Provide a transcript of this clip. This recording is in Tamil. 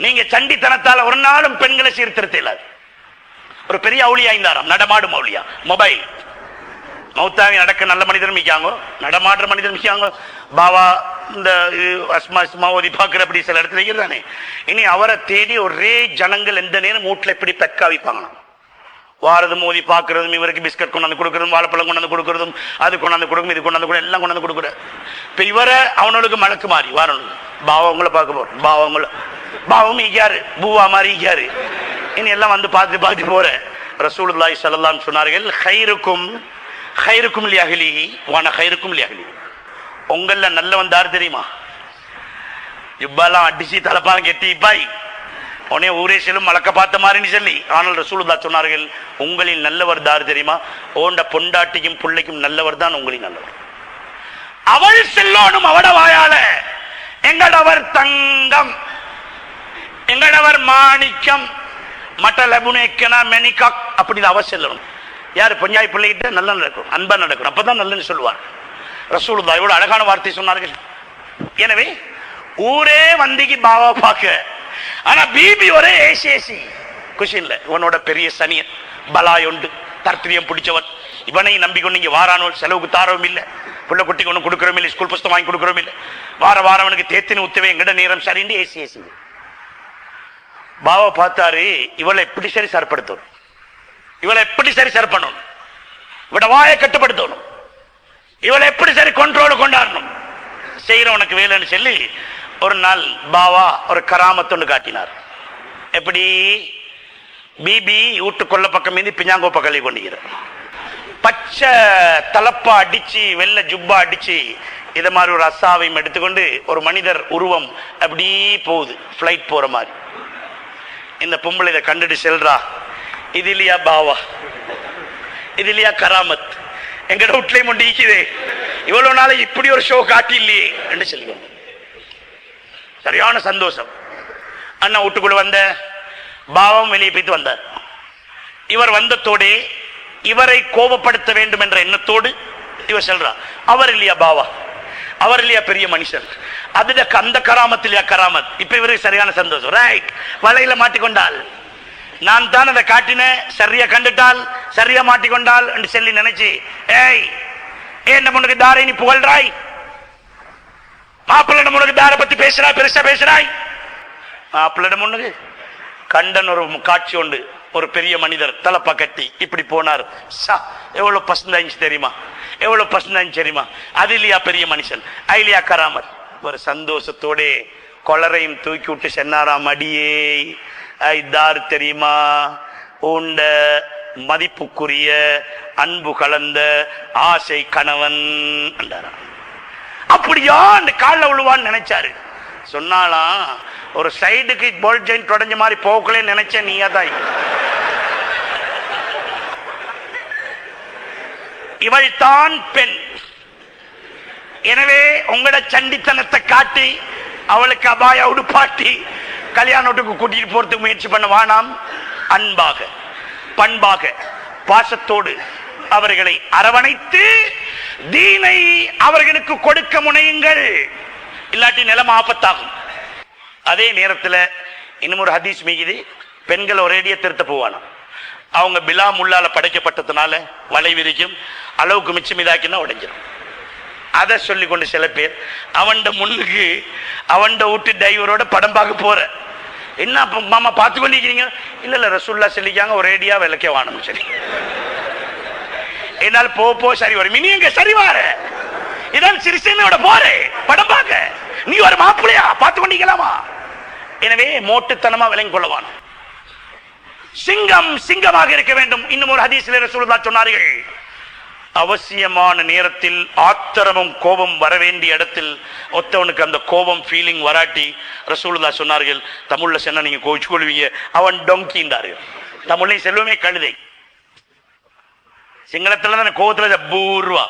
நீங்க சண்டித்தனத்தால ஒரு நாளும் பெண்களை சீர்திருத்த இல்லாது. ஒரு பெரிய அவுளியா இருந்தாராம், நடமாடும் அவுளியா. மொபைல் மௌத்தாவி நடக்க நல்ல மனிதர் மிக்காங்க, நடமாடுற மனிதர் மிக்காங்க. பாவா இந்த அஸ்மா அஸ்மா ஓதி பார்க்குற அப்படி சில இடத்துல இருக்கிறதானே. இனி அவரை தேடி ஒரே ஜனங்கள் எந்த நேரம் வீட்டில் எப்படி பெக்கா வைப்பாங்களாம். வாரதும் மோதி பார்க்கறதும், இவருக்கு பிஸ்கட் கொண்டாந்து கொடுக்கறதும், வாழைப்பழம் கொண்டாந்து கொடுக்கறதும், அது கொண்டாந்து கொடுக்கும், இது கொண்டாந்து கூட எல்லாம் கொண்டாந்து கொடுக்குற. இப்போ இவரை அவனுக்கு மலக்கு மாறி வாரனுக்கு பாவங்களை பார்க்க போறோம். பாவம் ஈக்காரு, பூவா மாதிரி ஈக்காரு. இனி எல்லாம் வந்து பார்த்து போற. ரசூலுல்லாஹி ஸல்லல்லாஹு அலைஹி சொன்னார்கள், ஹைருக்கும் ஹைருக்கும் லிஅஹ்லிஹி வஅன ஹைருக்கும் லிஅஹ்லி. உங்கள நல்லவன் தார் தெரியுமா? ஜுப்பாலாம் அடிச்சு தலப்பாலம் கெட்டி பாய் உடனே ஊரே செல்லும் மலக்க பார்த்த மாதிரின்னு சொல்லி. ஆனால் ரசூலுல்லாஹ் சொன்னார்கள், உங்களில் நல்லவர் தார் தெரியுமா? ஓண்ட பொண்டாட்டிக்கும் பிள்ளைக்கும் நல்லவர் தான் உங்களின் நல்லவர். அவள் செல்லோனும் அவட வாயால எங்களவர் தங்கம், எங்களவர் மாணிக்கம், மட்ட லபுனேக்கனா மெனிகா அப்படின்னு அவ செல்லணும். யார் பஞ்சாய் பிள்ளைகிட்ட நல்லா நடக்கும், அன்பா நடக்கணும், அப்பதான் நல்லன்னு சொல்லுவார். ரசூலுல்லாஹ் இவ்வளவு அழகான வார்த்தை சொன்னார்கள். எனவே ஊரே வந்திக்கு பாவா பார்க்க, ஆனா பிபி ஒரே ஏசி குஷி இல்லை. இவனோட பெரிய சனியன் பலாயொண்டு தர்த்திரியம் பிடிச்சவன், இவனை நம்பிக்கொண்டு இங்க வாரானோ, செலவுக்கு தாரவும் இல்லை, பிள்ளை குட்டிக்கு ஒன்றும் கொடுக்குறோம் இல்லை, ஸ்கூல் புஸ்தகம் வாங்கி கொடுக்குறோம் இல்லை, வாரவனுக்கு தேத்தின்னு ஊத்தவே எங்கட நேரம் சரின்னு ஏசி. பாவா பார்த்தாரு, இவளை எப்படி சரி சரப்படுத்தணும், இவளை எப்படி சரி சரி பண்ணணும், இவட வாயை கட்டுப்படுத்தணும், இவளை எப்படி சரி கண்ட்ரோல் கொண்டாடணும், செய்யறவனுக்கு வேலைன்னு சொல்லி ஒரு நாள் பாவா ஒரு கராமத்தொன்னு காட்டினார். எப்படி? பிபி வீட்டு கொள்ள பக்கம் மீது பிஞ்சாங்கோப்ப கல்வி கொண்டிருக்கிற பச்சை தலப்பா அடிச்சு வெள்ளை ஜுப்பா அடிச்சு இதை மாதிரி ஒரு அசாவையும் எடுத்துக்கொண்டு ஒரு மனிதர் உருவம் அப்படி போகுது, பிளைட் போற மாதிரி. இந்த பொம்பளை இதை கண்டுட்டு செல்றா, இது இல்லையா பாவா, இது இல்லையா கராமத், எங்கட வீட்லயும் ஒன்று ஈக்குதே, இவ்வளவு நாளை இப்படி ஒரு ஷோ காட்டி இல்லையே என்று சொல்லுவோம். சரியான சந்தோஷம். அண்ணா வீட்டுக்குள்ள வந்த பாவம் வெளியே போய்த்து வந்தார். இவர் வந்ததோடு இவரை கோபப்படுத்த வேண்டும் என்ற எண்ணத்தோடு இவர் சொல்றார், அவர் இல்லையா பாவா, அவர் இல்லையா பெரிய மனுஷன், அதுல அந்த கராமத் இல்லையா கராமத். இப்ப இவருக்கு சரியான சந்தோஷம். ரைட், வலையில மாட்டிக்கொண்டால் நான் தான் அதை காட்டின, சரியா கண்டுட்டால் சரியா மாட்டிக்கொண்டால் என்று சொல்லி நினைச்சு, ஏய் என்ன உனக்கு தாரை நீ புகழ்றாய், மாப்பிள்ளிடம் உனக்கு தாரை பத்தி பேசுறாய், பெருசா பேசுறாய். மாப்பிள்ளிடம் உனக்கு கண்டன் ஒரு காட்சி உண்டு. ஒரு பெரிய மனிதர் தலப்பா கட்டி இப்படி போனார். எவ்வளவு பசந்தாச்சு தெரியுமா, எவ்வளவு பசந்தாச்சு தெரியுமா, அது இல்லையா பெரிய மனுஷன், ஐலியா கராமத். ஒரு சந்தோஷத்தோட கொளரையும் தூக்கி விட்டு சென்னாராம், அடியே ஐதார் தெரியுமா, உண்ட மதிப்புக்குரிய அன்பு கலந்த ஆசை கணவன் என்றாராம். அப்படியா அந்த காலில் விழுவான்னு நினைச்சாரு. சொன்னாலாம், ஒரு சைடுக்கு போல்ட் ஜெயின் தொடஞ்ச மாதிரி போக்கலே நினைச்ச நீயா தான். இவள் தான் பெண். எனவே உங்களோட சண்டித்தனத்தை காட்டி அவளுக்கு அபாய உடுப்பாட்டி கல்யாணத்துக்கு கூட்டிட்டு போறதுக்கு முயற்சி பண்ண வேணாம். அன்பாக பண்பாக பாசத்தோடு அவர்களை அரவணைத்து தீனை அவர்களுக்கு கொடுக்க முனையுங்கள், இல்லாட்டி நிலம் ஆபத்தாகும். அதே நேரத்தில் இன்னும் ஒரு ஹதீஸ் மீது, பெண்கள் ஒரேடிய திருத்த போவானா, அவங்க பிலா முள்ளால படைக்கப்பட்டதுனால வலை விரிக்கும், அளவுக்கு மிச்சம் இதாக்கினா உடைஞ்சிடும். அதை சொல்லி கொண்டு சில பேர் அவன்ட முன்னுக்கு அவன்ட விட்டு டைவரோட படம் பார்க்க போற, என்ன மாமா பார்த்து கொண்டிருக்கிறீங்க, இல்ல இல்ல ரசூல்லா சொல்லிக்காங்க ஒரேடியா விளக்கே வாணும், சரி என்னால் போ சரி வரும், இனி எங்க சரி வார இதான் சிறிசேனோட போறே படம் பார்க்க, நீ ஒரு மாப்பிள்ளையா பார்த்து கொண்டிருக்கலாமா? எனவே மோட்டுத்தனமா விளங்கி கொள்ளவான். சிங்கம் சிங்கமாக இருக்க வேண்டும். இன்னும் ஒரு ஹதீஸிலே ரசூலுல்லாஹ் சொன்னார்கள், அவசியமான நேரத்தில் ஆத்திரமும் கோபம் வர வேண்டிய இடத்தில் ஒத்தவனுக்கு அந்த கோபம் ஃபீலிங் வராட்டி ரசூலுல்லாஹ் சொன்னார்கள், தமிழ்ல சொன்னா நீங்க கோவிச்சு கொள்வீங்க, அவன் டொங்கின்றார்கள். தமிழ்லையும் செல்வமே கழுதை, சிங்களத்துல தான் கோபத்துல பூர்வா.